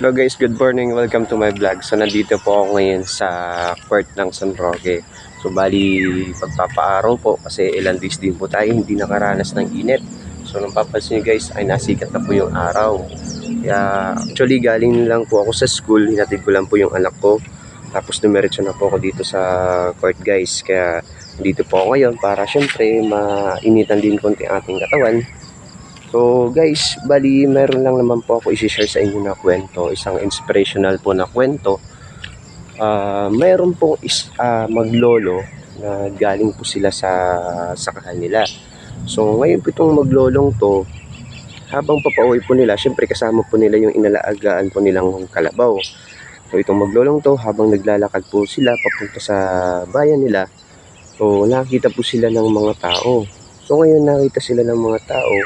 Hello guys, good morning. Welcome to my vlog. So nandito po ako ngayon sa court ng San Roque. So bali pagpapaaraw po kasi ilang days din po tayo hindi nakaranas ng init. So nung papansin nyo guys ay nasikat na po yung araw. Kaya actually galing lang po ako sa school. Hinatid ko lang po yung anak ko. Tapos dumiretso na po ako dito sa court guys. Kaya dito po ako ngayon para syempre mainitan din konti ating katawan. So guys, bali meron lang naman po ako i-share sa inyo na kwento, isang inspirational po na kwento. Mayroon po maglolo na galing po sila sa kanila. So ngayon po itong maglolong to, habang papauwi po nila, syempre kasama po nila yung inalagaan po nilang kalabaw. So itong maglolong to, habang naglalakad po sila papunta sa bayan nila, so nakita po sila ng mga tao. So ngayon nakita sila ng mga tao.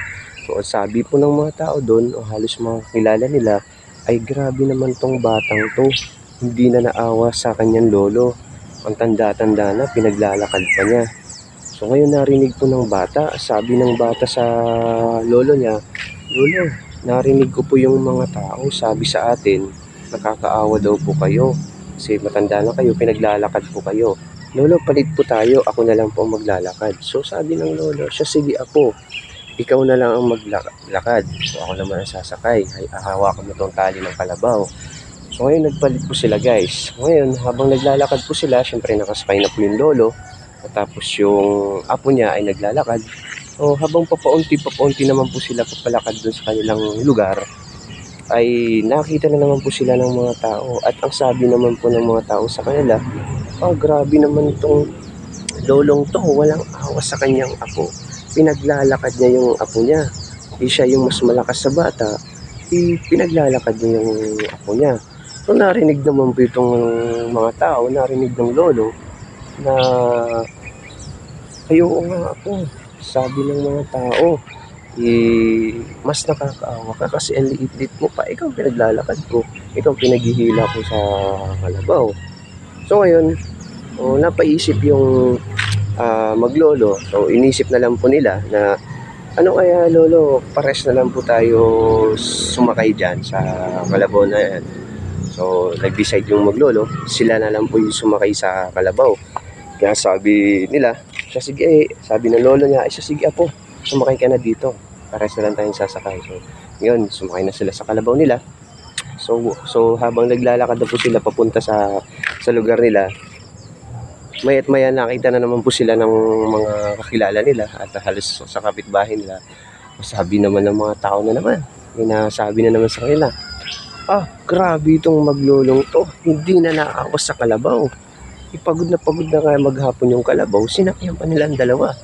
So sabi po ng mga tao doon o halos mga kilala nila ay grabe naman tong batang to. Hindi na naawa sa kanyang lolo. Ang tanda-tanda na pinaglalakad pa niya. So ngayon narinig po ng bata. Sabi ng bata sa lolo niya, "Lolo, narinig ko po yung mga tao sabi sa atin, nakakaawa daw po kayo. Kasi matanda na kayo, pinaglalakad po kayo. Lolo, palit po tayo. Ako na lang po maglalakad." So sabi ng lolo, "Siya, sige apo. Ikaw na lang ang maglakad. So ako naman ang sasakay. Ay, hahawakan mo tong tali ng kalabaw." So ngayon nagpalit po sila guys. Ngayon habang naglalakad po sila, syempre nakasakay na po yung lolo. At tapos yung apo niya ay naglalakad. So habang papaunti naman po sila papalakad dun sa kanilang lugar, ay nakita na naman po sila ng mga tao. At ang sabi naman po ng mga tao sa kanila, grabe naman tong lolong to, walang awa sa kanyang apo. Pinaglalakad niya yung apo niya. Siya yung mas malakas sa bata, pinaglalakad niya yung apo niya. So narinig naman po itong mga tao, narinig ng lolo na ayoko nga ako. Sabi ng mga tao, mas nakakaawa ka kasi ang liit-liit mo pa. Ikaw pinaglalakad ko, ikaw pinaghihila ko sa kalabaw. So ngayon, napaisip yung maglolo. So inisip na lang po nila na ano kaya lolo, pares na lang po tayo sumakay dyan sa kalabaw na yan. So nag-decide yung maglolo, sila na lang po yung sumakay sa kalabaw. Kaya sabi nila, siya sige, sabi ng lolo niya, siya sige apo, sumakay ka na dito, pares na lang tayong sasakay. So yun, sumakay na sila sa kalabaw nila. So habang naglalakad na po sila papunta sa lugar nila, maya't maya nakita na naman po sila ng mga kakilala nila at halos sa kapitbahay nila. Sabi naman ng mga tao na naman, sabi na naman sa kanila, grabe itong maglolong to, hindi na naawas sa kalabaw. Pagod na kaya maghapon yung kalabaw, sinakyan pa nila ang dalawa.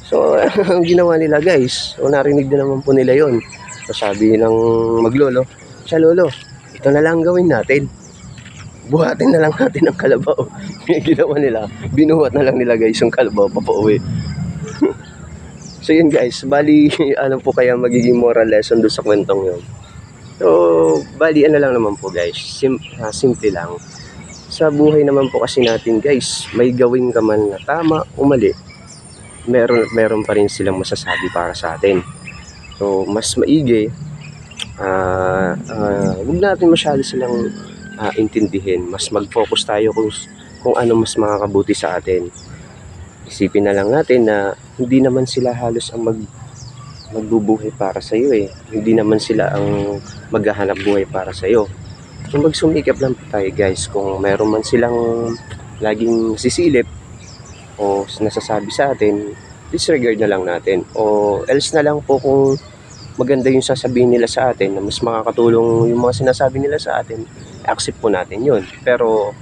So ang ginawa nila guys, narinig na naman po nila yon. So sabi ng maglolo, "Siya lolo, ito na lang gawin natin. Buhatin na lang natin ang kalabaw." Ginawa nila, binuhat na lang nila guys yung kalabaw papauwi. So yun guys, bali ano po kaya magiging moral lesson doon sa kwentong yun. So bali ano lang naman po guys, simple lang. Sa buhay naman po kasi natin guys, may gawin ka man na tama o mali, meron pa rin silang masasabi para sa atin. So mas maigi, huwag natin masyado silang intindihin. Mas mag-focus tayo kung ano mas makakabuti sa atin. Isipin na lang natin na hindi naman sila halos ang magbubuhay para sa iyo eh. Hindi naman sila ang maghahanap buhay para sa iyo. So magsumikap lang po tayo guys. Kung meron man silang laging sisilip o nasasabi sa atin, disregard na lang natin. O else na lang po kung maganda yung sasabihin nila sa atin na mas makakatulong yung mga sinasabi nila sa atin, accept po natin yun. Pero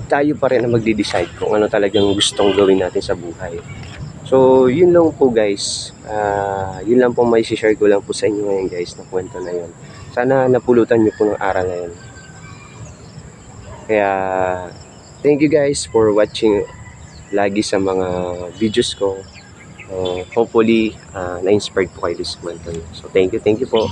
tayo pa rin ang magde-decide kung ano talagang gustong gawin natin sa buhay. So yun lang po guys, yun lang po may share ko lang po sa inyo ngayon guys na kwento na yun. Sana napulutan nyo po ng aral na yun. Kaya thank you guys for watching lagi sa mga videos ko. Hopefully na-inspired po kayo this kwento. So thank you po.